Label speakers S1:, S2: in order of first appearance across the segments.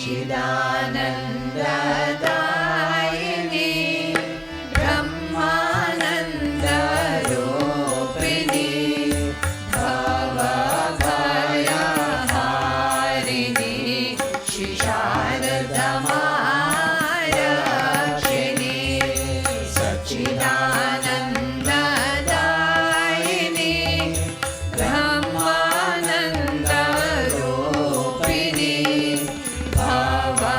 S1: सच्चिदानन्ददायिनि ब्रह्मानन्दरूपिणि भवभयहारिणि श्री शारदामारक्षिणि सच्चिदानन्ददायिनि ब्रह्मानन्दरूपिणि भवभयहारिणि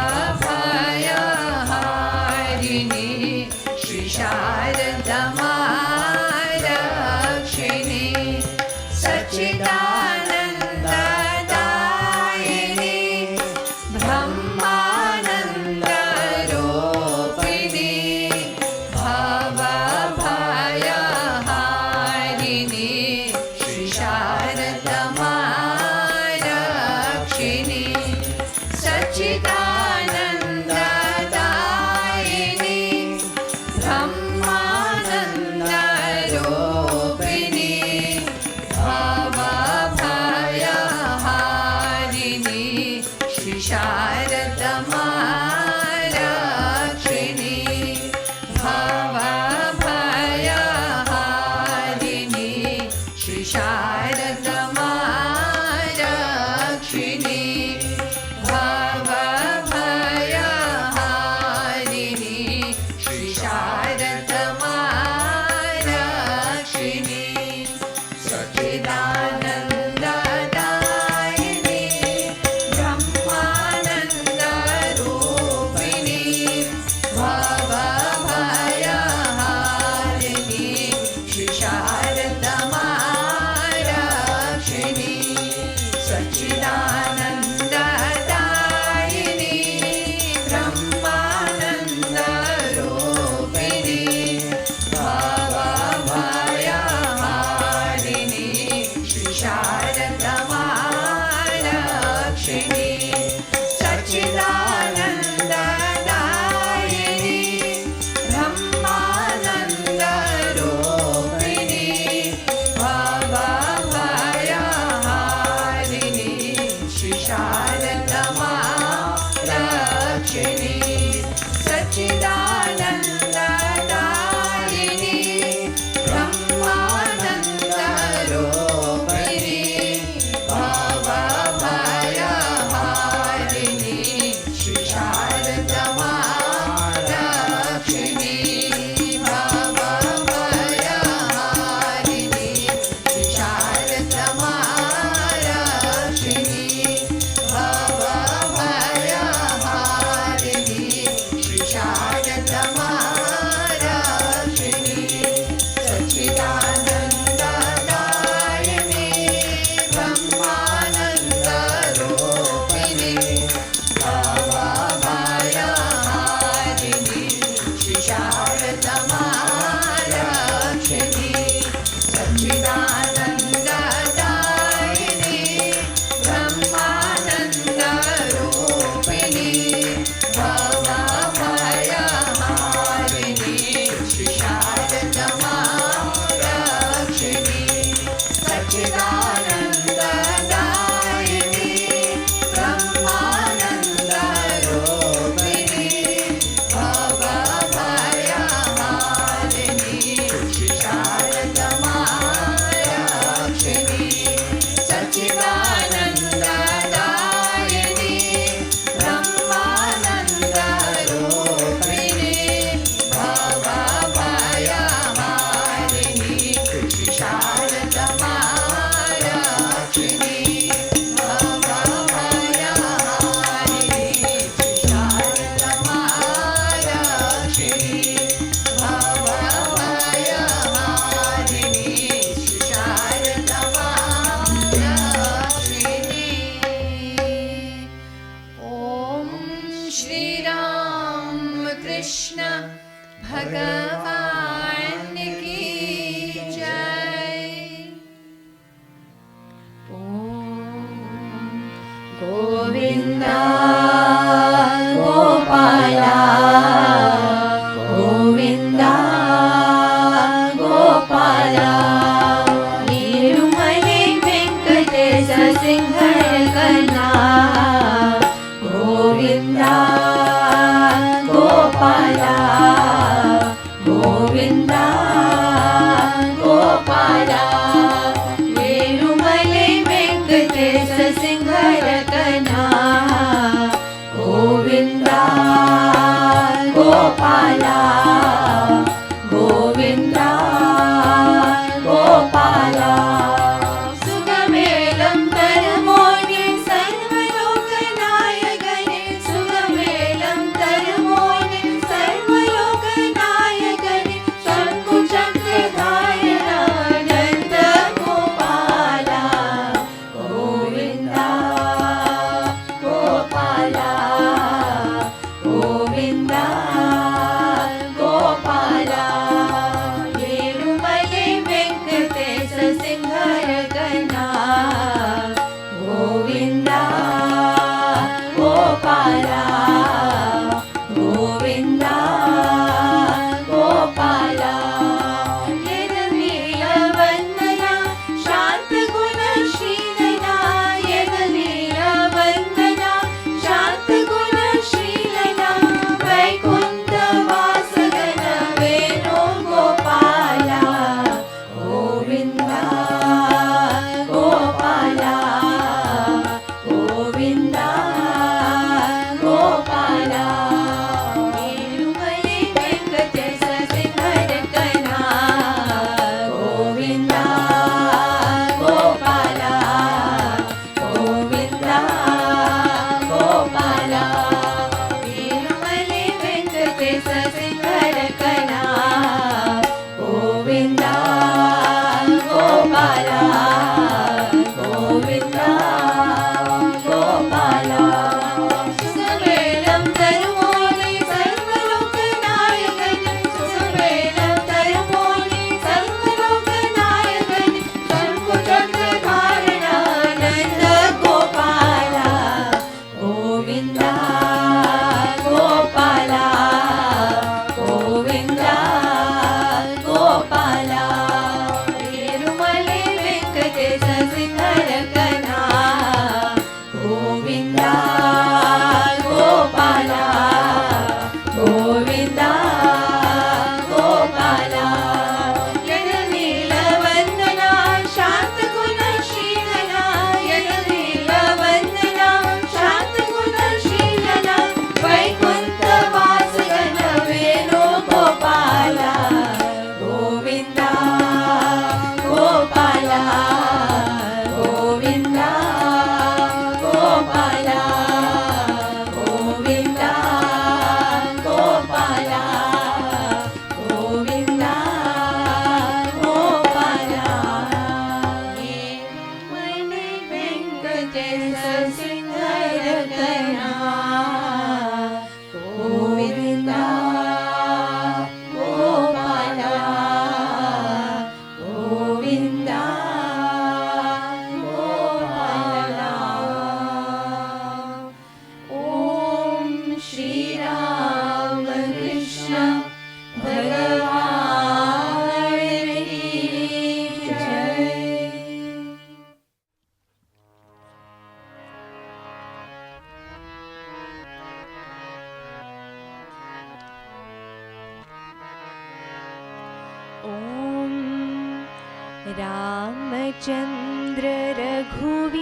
S2: रामचंद्र रघुवीरा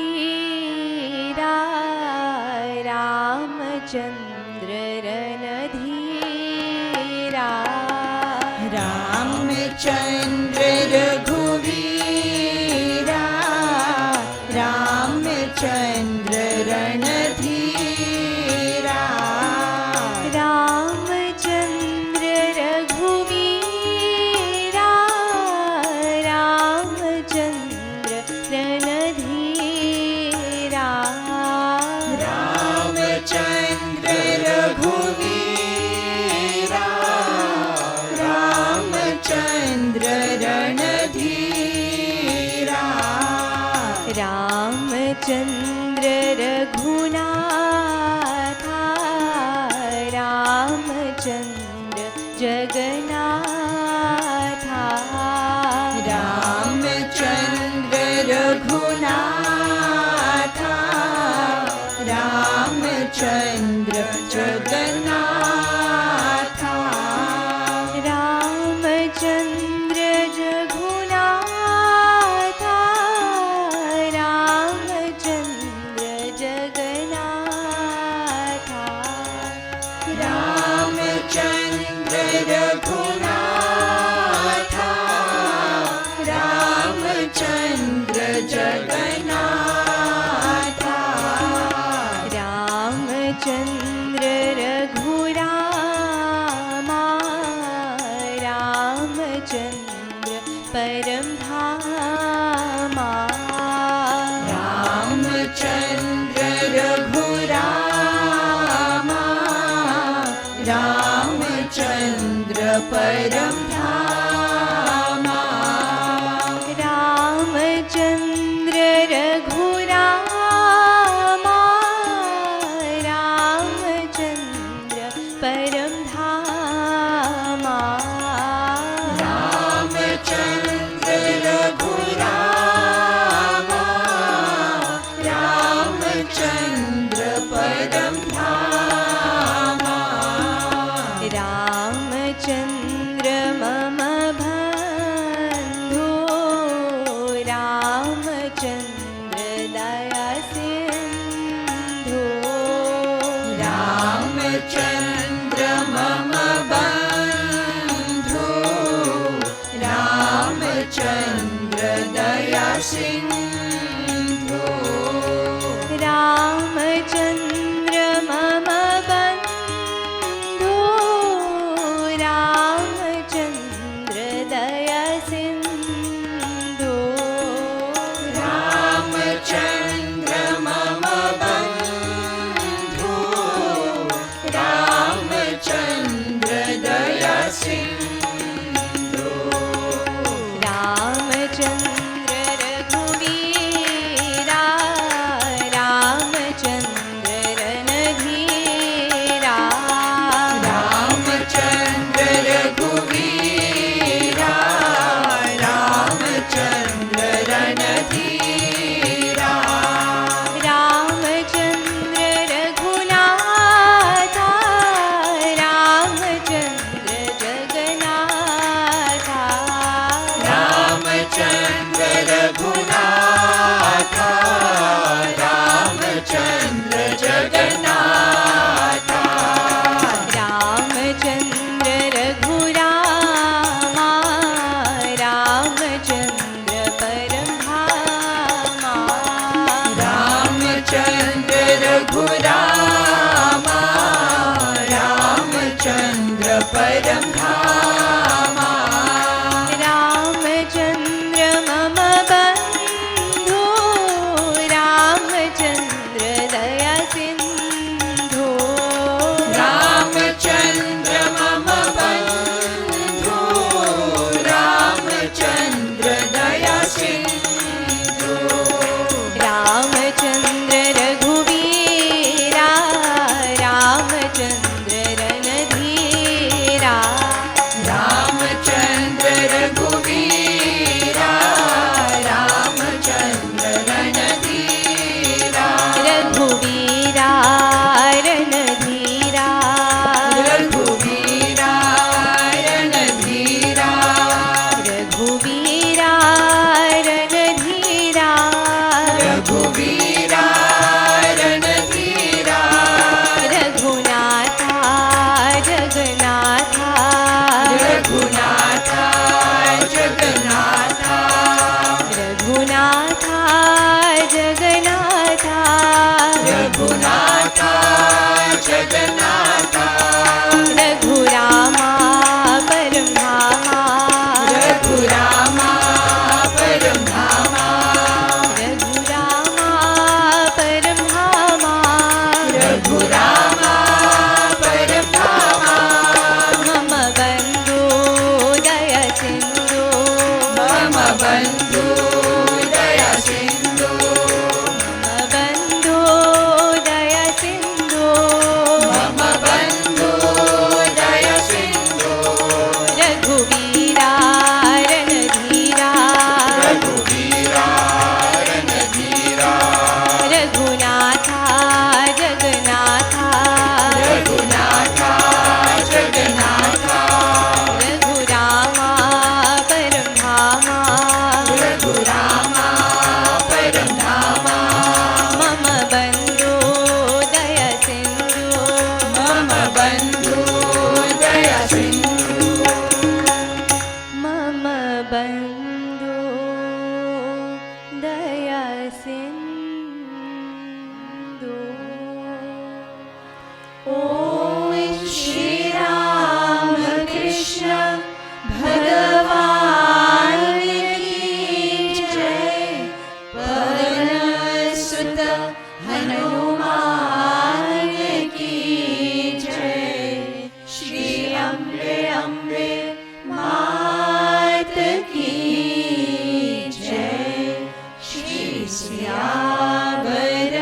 S2: रामचंद्र रणधीरा
S1: रामचंद्र रघुवीरा रामचंद्र रणधीरा
S2: रामचंद्र रघुवीरा रामचंद्र रणधीरा
S1: रामचंद्र रघुवीरा रामचंद्र रणधीरा
S2: रामचंद्र रघुनाथा रामचंद्र जगन्नाथा
S1: रामचंद्र रघुनाथा रामचंद्र जगन्नाथा
S2: रामचंद्र रघुनाथा रामचंद्र जगन्नाथा
S1: रामचंद्र रघुनाथा रामचंद्र जगन्नाथा
S2: रामचंद्र रघुरामा रामचंद्र परम धामा
S1: रामचंद्र रघुरामा रामचंद्र परम धामा
S2: रामचंद्र रघुरामा रामचंद्र परम धामा
S1: रामचंद्र रघुरामा रामचंद्र परम धामा
S2: रामचंद्र मम बंधु रामचंद्र दया सिंधु
S1: रामचंद्र मम बंधु रामचंद्र दया सिंधु
S2: रामचंद्र मम बंधु रामचंद्र दया सिंधु
S1: रामचंद्र मम बंधु रामचंद्र दया सिंधु
S2: रामचंद्र रघुवीरा रामचंद्र रणधीरा
S1: रामचंद्र रघुवीरा रामचंद्र रणधीरा
S2: रामचंद्र रघुनाथा रामचंद्र जगन्नाथा
S1: रामचंद्र रघुनाथा रामचंद्र जगन्नाथा
S2: रामचंद्र रघुरामा रामचंद्र परम धामा
S1: रामचंद्र रघुरामा रामचंद्र परम धामा
S2: रामचंद्र मम बंधु रामचंद्र दया सिंधु
S1: रामचंद्र मम बंधु रामचंद्र दया जगन्नाथा
S2: रघुरामा परम धामा
S1: रघुरामा परम धामा
S2: रघुरामा परम धामा
S1: रघुरामा परम धामा
S2: मम बन्धु दया सिन्धु
S1: मम बन्धु दया सिन्धु
S2: मम बन्धु दया सिन्धु
S1: मम बन्धु दया सिन्धु
S2: रघुवीरा रणधीरा
S1: रघुवीरा रणधीरा
S2: रघुनाथा जगन्नाथा
S1: रघुनाथा जगन्नाथा
S2: रघुरामा परम धामा
S1: रघुरामा परम धामा
S2: मम बन्धु दया सिन्धु
S1: मम बन्धु दया सिन्धु
S2: मम बन्धु दया सिन्धु
S1: ॐ श्री राम कृष्ण भगवान की जय पवन सुत हनुमान की जय श्री अम्बे अम्बे मात की जय श्री सियावर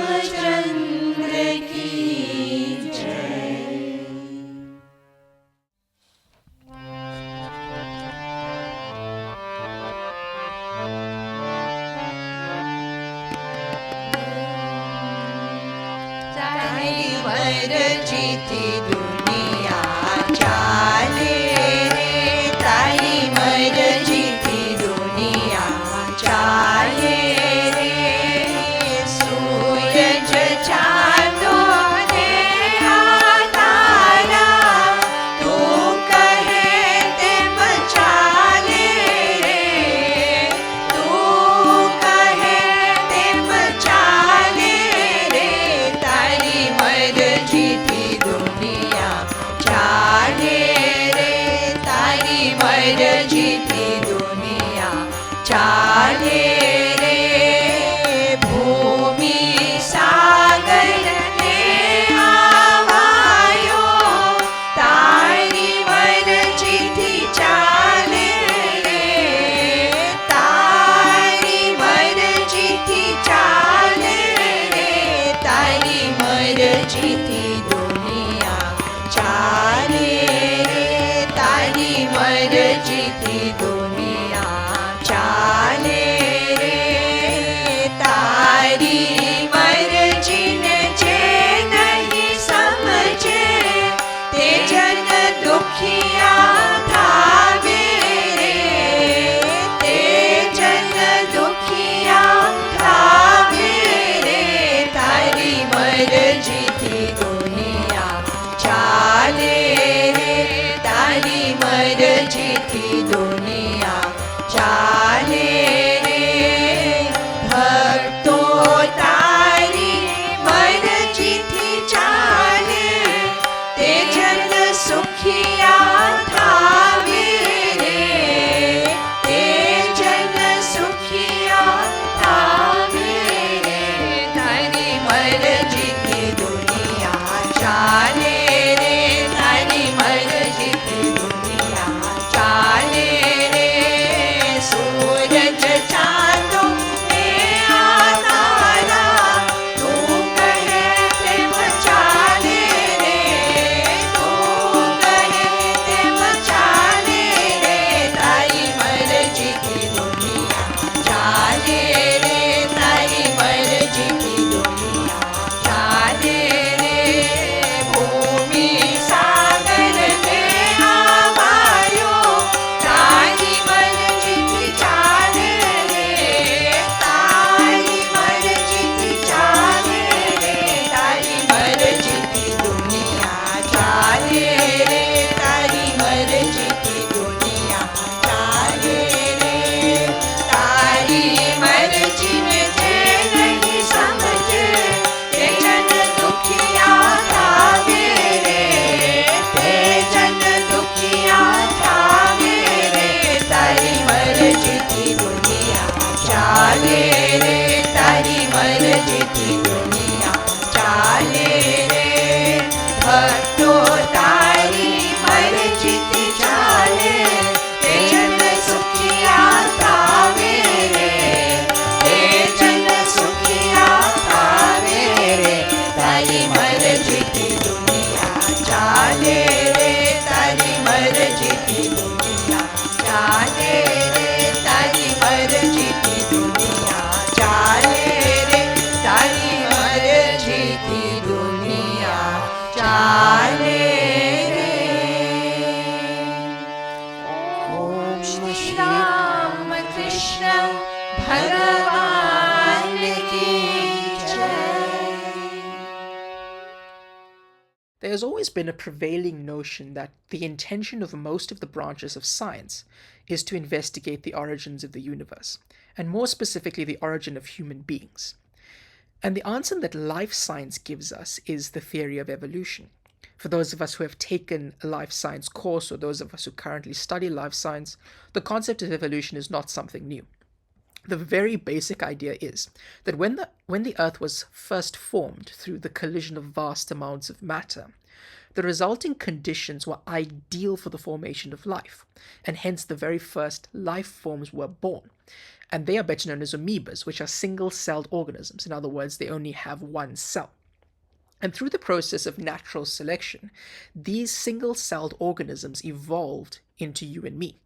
S1: रामचंद्र की जय। तारी मर्जीती दुनिया चाले रे तारी मर्जीती दुनिया चाले रे सूरज चांदो ने तारा तू कहे ते मचाले रे तू कहे ते मचाले रे तारी मर्जीती दुनिया तारी मर्जी की दुनिया चाले रे तारी मर्जी की दुनिया चाले रे ओम श्री राम कृष्ण भगवान की जय.
S3: There has always been a prevailing notion that the intention of most of the branches of science is to investigate the origins of the universe, and more specifically the origin of human beings. And the answer that life science gives us is the theory of evolution. For those of us who have taken a life science course, or those of us who currently study life science, the concept of evolution is not something new. The very basic idea is that when the Earth was first formed through the collision of vast amounts of matter, the resulting conditions were ideal for the formation of life, and hence the very first life forms were born. And they are better known as amoebas, which are single-celled organisms. In other words, they only have one cell. And through the process of natural selection, these single-celled organisms evolved into you and me.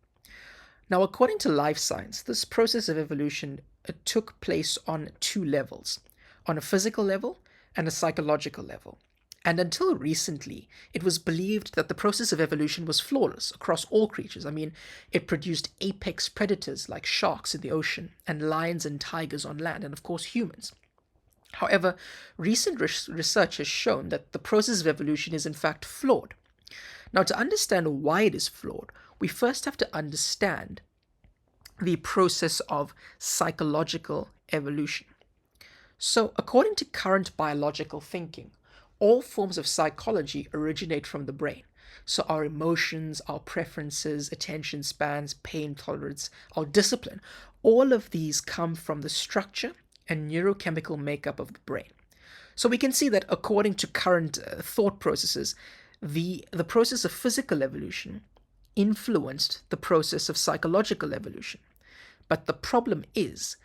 S3: Now, according to life science, this process of evolution took place on two levels, on a physical level and a psychological level. And until recently, it was believed that the process of evolution was flawless across all creatures. I mean, it produced apex predators like sharks in the ocean and lions and tigers on land, and of course humans. However, recent research has shown that the process of evolution is in fact flawed. Now, to understand why it is flawed, we first have to understand the process of psychological evolution. So, according to current biological thinking, all forms of psychology originate from the brain. So our emotions, our preferences, attention spans, pain tolerance, our discipline, all of these come from the structure and neurochemical makeup of the brain. So we can see that according to current thought processes, the process of physical evolution influenced the process of psychological evolution. But the problem is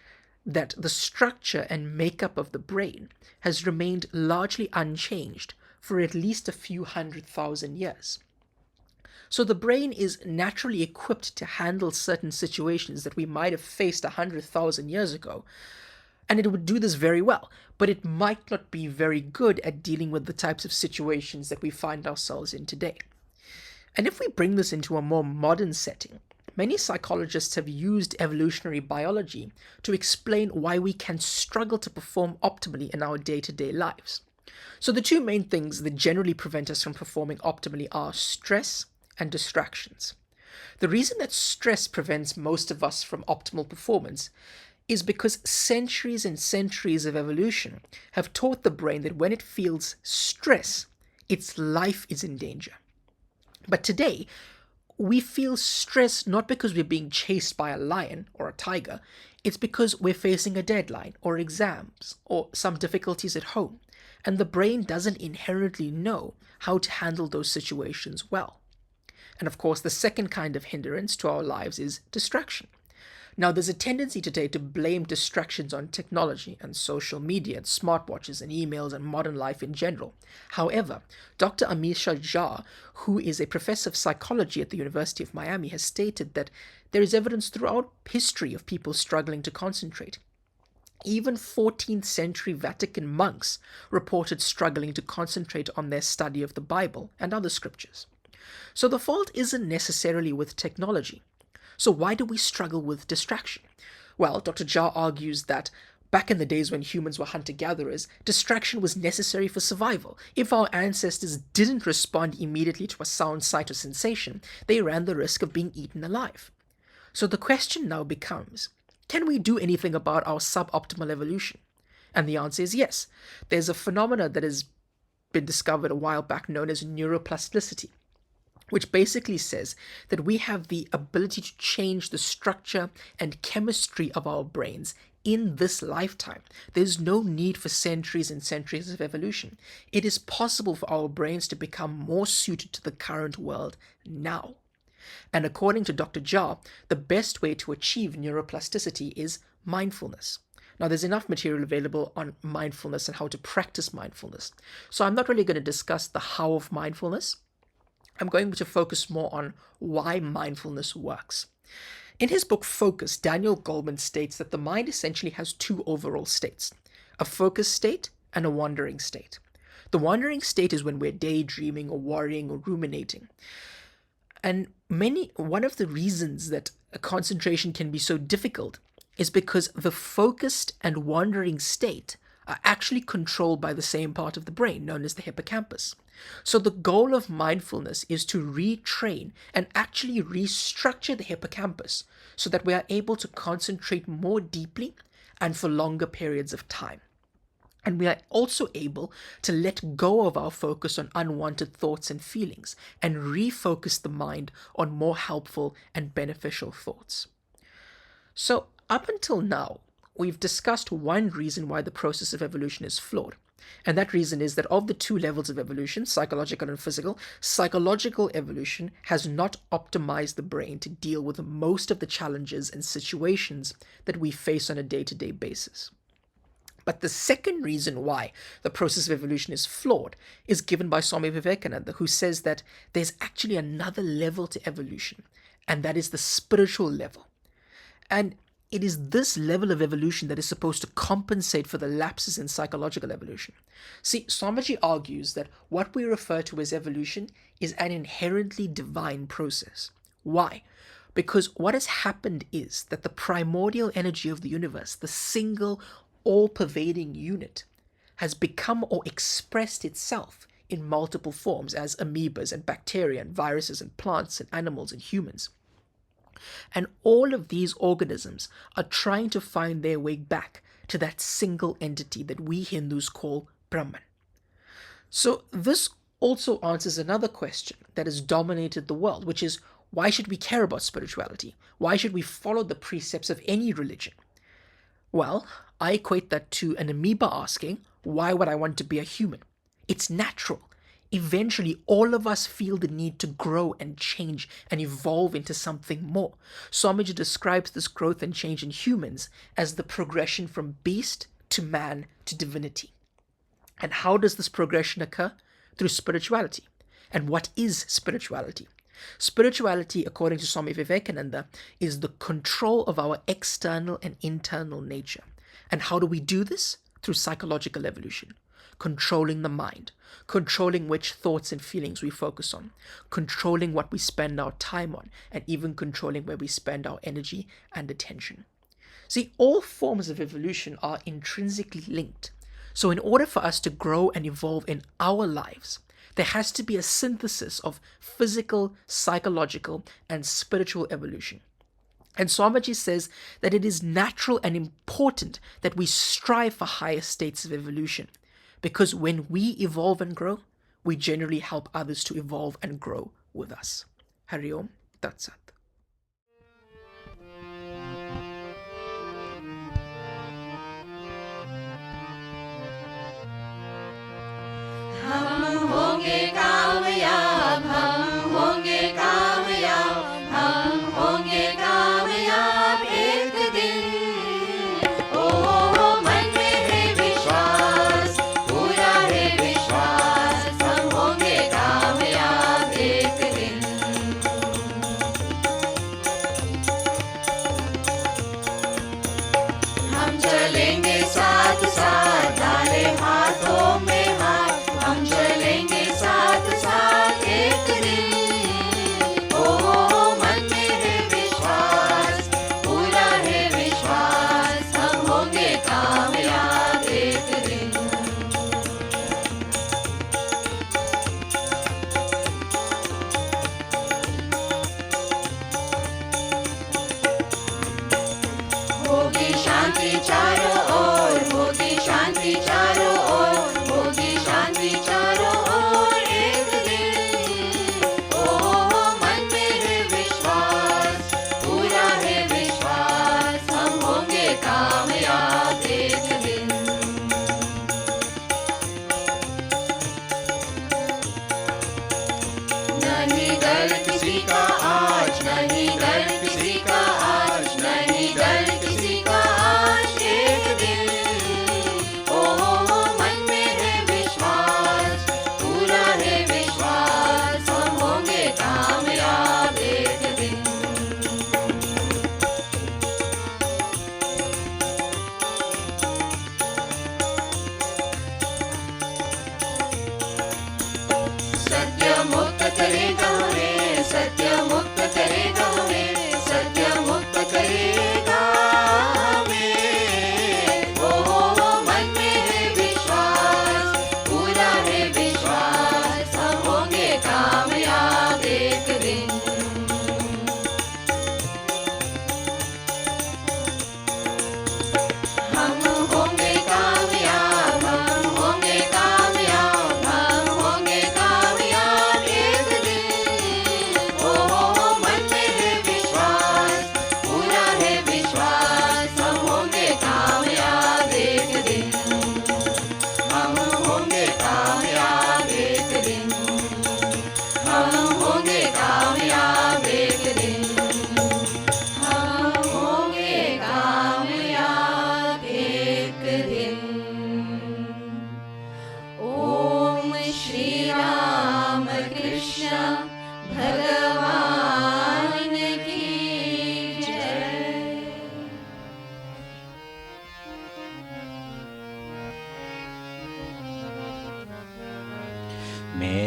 S3: that the structure and makeup of the brain has remained largely unchanged for at least a few 100,000 years. So the brain is naturally equipped to handle certain situations that we might have faced 100,000 years ago, and it would do this very well, but it might not be very good at dealing with the types of situations that we find ourselves in today. And if we bring this into a more modern setting, many psychologists have used evolutionary biology to explain why we can struggle to perform optimally in our day-to-day lives. So the two main things that generally prevent us from performing optimally are stress and distractions. The reason that stress prevents most of us from optimal performance is because centuries and centuries of evolution have taught the brain that when it feels stress, its life is in danger. But today, we feel stress not because we're being chased by a lion or a tiger, it's because we're facing a deadline or exams or some difficulties at home, and the brain doesn't inherently know how to handle those situations well. And of course, the second kind of hindrance to our lives is distraction. Now, there's a tendency today to blame distractions on technology and social media and smartwatches and emails and modern life in general. However, Dr. Amisha Jha, who is a professor of psychology at the University of Miami, has stated that there is evidence throughout history of people struggling to concentrate. Even 14th century Vatican monks reported struggling to concentrate on their study of the Bible and other scriptures. So the fault isn't necessarily with technology. So why do we struggle with distraction? Well, Dr. Jha argues that back in the days when humans were hunter-gatherers, distraction was necessary for survival. If our ancestors didn't respond immediately to a sound, sight, or sensation, they ran the risk of being eaten alive. So the question now becomes, can we do anything about our suboptimal evolution? And the answer is yes. There's a phenomena that has been discovered a while back known as neuroplasticity, which basically says that we have the ability to change the structure and chemistry of our brains in this lifetime. There's no need for centuries and centuries of evolution. It is possible for our brains to become more suited to the current world now. And according to Dr. Jha, the best way to achieve neuroplasticity is mindfulness. Now, there's enough material available on mindfulness and how to practice mindfulness. So I'm not really going to discuss the how of mindfulness. I'm going to focus more on why mindfulness works. In his book Focus, Daniel Goleman states that the mind essentially has two overall states, a focused state and a wandering state. The wandering state is when we're daydreaming or worrying or ruminating. And one of the reasons that a concentration can be so difficult is because the focused and wandering state are actually controlled by the same part of the brain known as the hippocampus. So the goal of mindfulness is to retrain and actually restructure the hippocampus so that we are able to concentrate more deeply and for longer periods of time. And we are also able to let go of our focus on unwanted thoughts and feelings and refocus the mind on more helpful and beneficial thoughts. So up until now, we've discussed one reason why the process of evolution is flawed. And that reason is that of the two levels of evolution, psychological and physical, psychological evolution has not optimized the brain to deal with most of the challenges and situations that we face on a day-to-day basis. But the second reason why the process of evolution is flawed is given by Swami Vivekananda, who says that there's actually another level to evolution, and that is the spiritual level. And it is this level of evolution that is supposed to compensate for the lapses in psychological evolution. See, Swamiji argues that what we refer to as evolution is an inherently divine process. Why? Because what has happened is that the primordial energy of the universe, the single, all-pervading unit, has become or expressed itself in multiple forms as amoebas and bacteria and viruses and plants and animals and humans. And all of these organisms are trying to find their way back to that single entity that we Hindus call Brahman. So this also answers another question that has dominated the world, which is, why should we care about spirituality? Why should we follow the precepts of any religion? Well, I equate that to an amoeba asking, why would I want to be a human? It's natural. Eventually, all of us feel the need to grow and change and evolve into something more. Swamiji describes this growth and change in humans as the progression from beast to man to divinity. And how does this progression occur? Through spirituality. And what is spirituality? Spirituality, according to Swami Vivekananda, is the control of our external and internal nature. And how do we do this? Through psychological evolution. Controlling the mind, controlling which thoughts and feelings we focus on, controlling what we spend our time on, and even controlling where we spend our energy and attention. See, all forms of evolution are intrinsically linked. So in order for us to grow and evolve in our lives, there has to be a synthesis of physical, psychological, and spiritual evolution. And Swamiji says that it is natural and important that we strive for higher states of evolution, because when we evolve and grow, we generally help others to evolve and grow with us. Hari Om Tat Sat.
S1: हम होंगे कामयाब, हम होंगे कामयाब, हम होंगे कामयाब एक दिन। ओ मन में है विश्वास, पूरा है विश्वास, हम होंगे कामयाब एक दिन। हम चलेंगे साथ साथ, डाले हाथों में हाथ, हम चलेंगे साथ साथ एक दिन। ओ मन में है विश्वास, पूरा है विश्वास, हम होंगे कामयाब एक दिन। होगी शांति चारों ओर,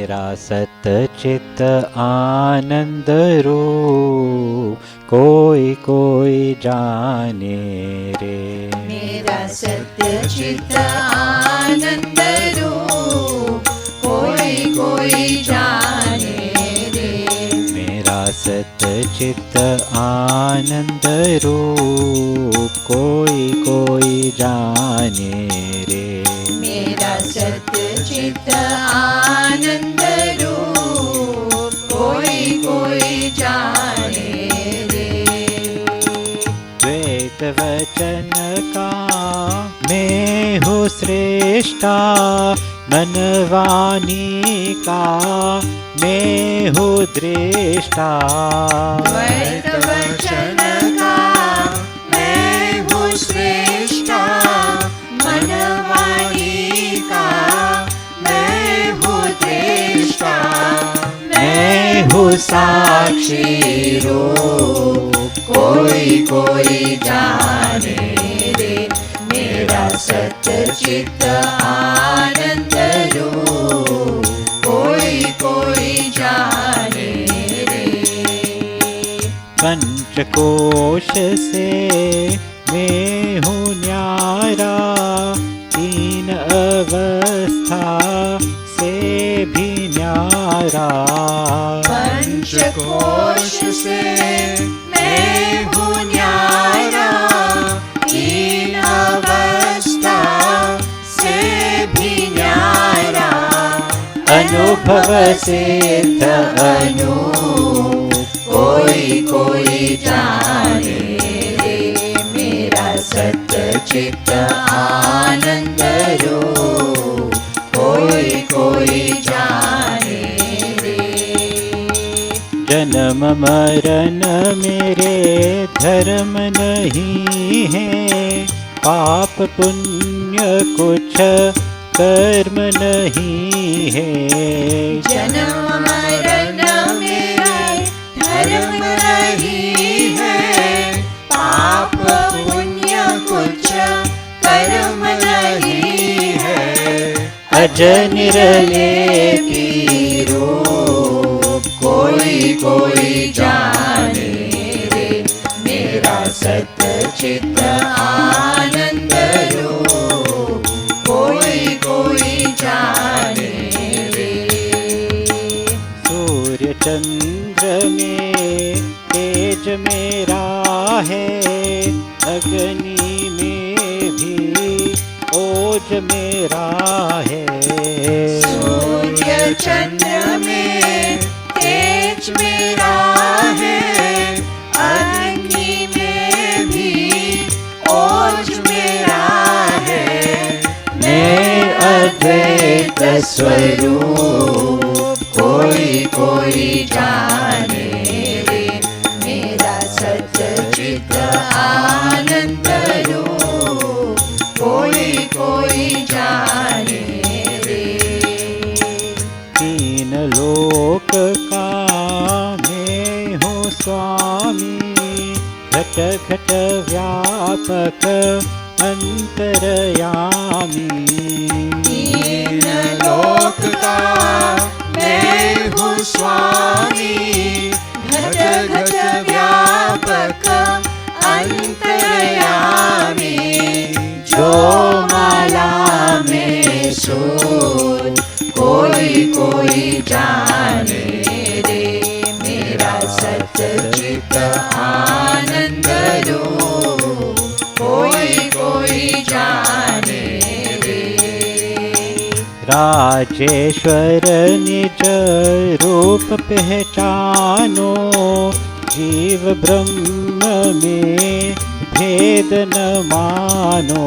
S4: मेरा सच्चित आनंद रूप कोई कोई जाने रे।
S1: मेरा सच्चित आनंद रूप कोई कोई जाने रे।
S4: मेरा सच्चित आनंद रूप कोई कोई जाने रे।
S1: मेरा सच्चित आनंद रूप कोई कोई जाने रे।
S4: द्वैत वचन का मैं हूँ श्रेष्ठा, मन वाणी का मैं हूँ दृष्टा।
S1: द्वैत वचन का मैं हूँ श्रेष्ठा, मन वाणी का मैं हूँ दृष्टा। मैं हूँ साक्षी रूप कोई कोई जाने रे। मेरा सच्चित आनंद रूप कोई कोई जाने रे।
S4: पंचकोश से मैं हूँ न्यारा, तीन अवस्था से भी न्यारा।
S1: पंचकोश से मैं हूँ न्यारा, तीन अवस्था से भी न्यारा। अनुभव सिद्ध अनूप कोई कोई जाने रे। मेरा सच्चित आनंद रूप कोई कोई जाने रे।
S4: जन्म मरण मेरे धर्म नहीं है, पाप पुण्य कुछ कर्म नहीं है।
S1: जन्म मरण मेरे धर्म नहीं है, पाप पुण्य कुछ कर्म नहीं है। अज निरलेपी रूप कोई कोई जाने रे। मेरा सच्चित आनंद रूप कोई कोई जाने रे।
S4: सूर्य चंद्र में तेज मेरा है, अग्नि में भी ओज मेरा है।
S1: सूर्य चंद्र में तेज मेरा है, अग्नि में भी ओज मेरा है। मैं अद्वैत स्वरूप कोई कोई जाने रे। मेरा सच्चित आनंद रूप कोई कोई जाने रे।
S4: तीन लोक का मैं हूँ स्वामी, घट घट व्यापक अंतरयामी।
S1: तीन लोक का मैं हूँ स्वामी, घट घट व्यापक अंतरयामी। जो माला में सूत कोई कोई जाने रे। मेरा सच्चित आनंद रूप कोई कोई जाने रे।
S4: राजेश्वर निज रूप पहचानो, जीव ब्रह्म में भेद न मानो।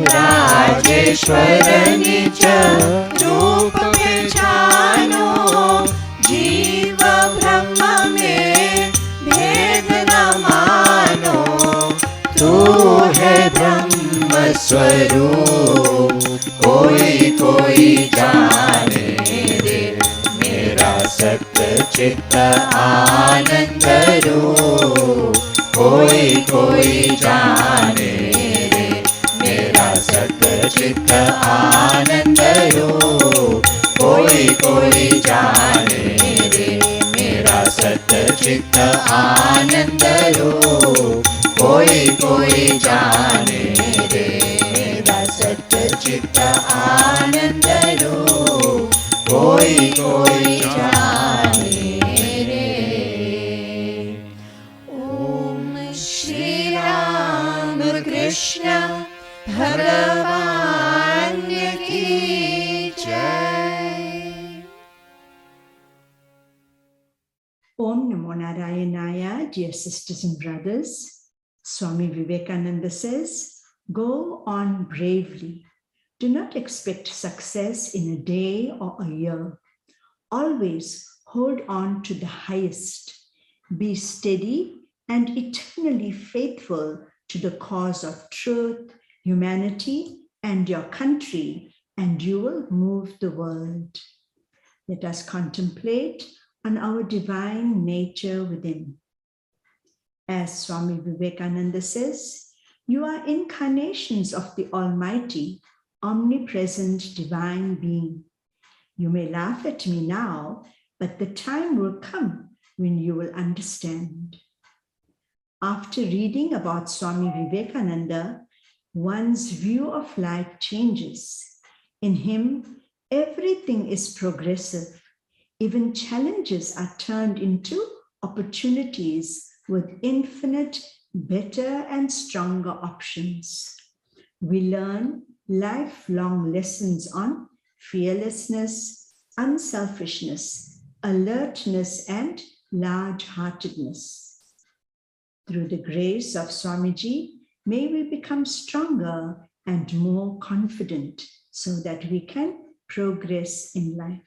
S1: राजेश्वर निज रूप पहचानो, जीव ब्रह्म में भेद न मानो। तू है ब्रह्म स्वरूप कोई कोई जाने रे। मेरा सच्चित आनंद रूप कोई कोई जाने रे। मेरा सच्चित आनंद रूप कोई कोई कोई जाने रे मेरा सच्चित आनंद रूप कोई कोई जाने रे मेरा सच्चित आनंद रूप कोई कोई जाने रे। ओम श्री राम कृष्ण भगवान की जय।
S5: Om Namo Narayanaya, dear sisters and brothers. Swami Vivekananda says, go on bravely. Do not expect success in a day or a year. Always hold on to the highest. Be steady and eternally faithful to the cause of truth, humanity, and your country, and you will move the world. Let us contemplate on our divine nature within. As Swami Vivekananda says, you are incarnations of the Almighty, omnipresent divine being. You may laugh at me now, but the time will come when you will understand. After reading about Swami Vivekananda, one's view of life changes. In him, everything is progressive. Even challenges are turned into opportunities with infinite, better and stronger options. We learn lifelong lessons on fearlessness, unselfishness, alertness, and large-heartedness. Through the grace of Swamiji, may we become stronger and more confident so that we can progress in life.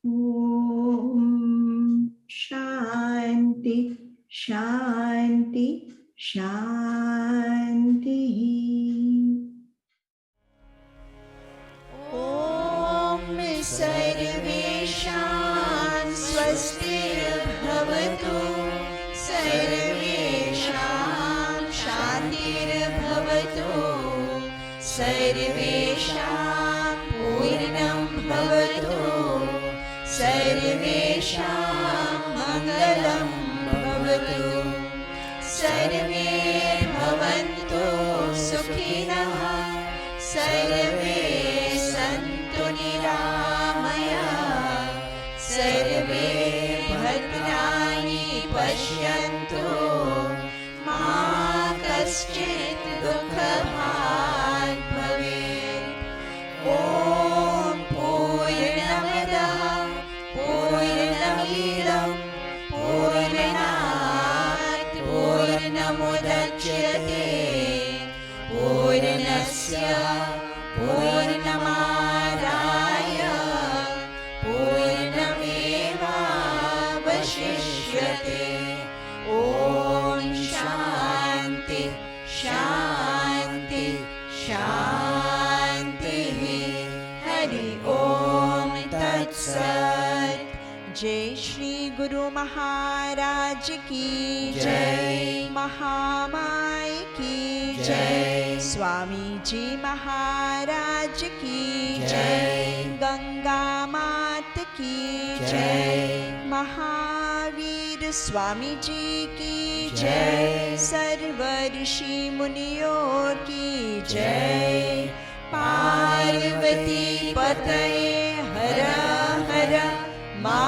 S5: Om Shanti, Shanti, Shanti.
S1: ॐ सर्वेषां स्वस्तिर्भवतु सर्वेषां शान्तिर्भवतु सर्वेषां पूर्णं भवतु सर्वेषां मङ्गलं भवतु सर्वे भवन्तु सुखिनः सर्वे सन्तु निरामयाः सर्वे भद्राणि पश्यन्तु मा कश्चित् दुःखभाग् भवेत्। ॐ पूर्णमदः पूर्णमिदं पूर्णात् पूर्णमुदच्यते पूर्णस्य पूर्णमादाय पूर्णमेवावशिष्यते। ॐ शान्ति शान्ति शान्तिः। हरि ओम तत्सत्। जय श्री गुरु महाराज की जय, महामाय की जय, स्वामी जी महाराज की जय, गंगा मात की जय, महावीर स्वामी जी की जय, सर्व ऋषि मुनियों की जय, पार्वती पतये हर हर मा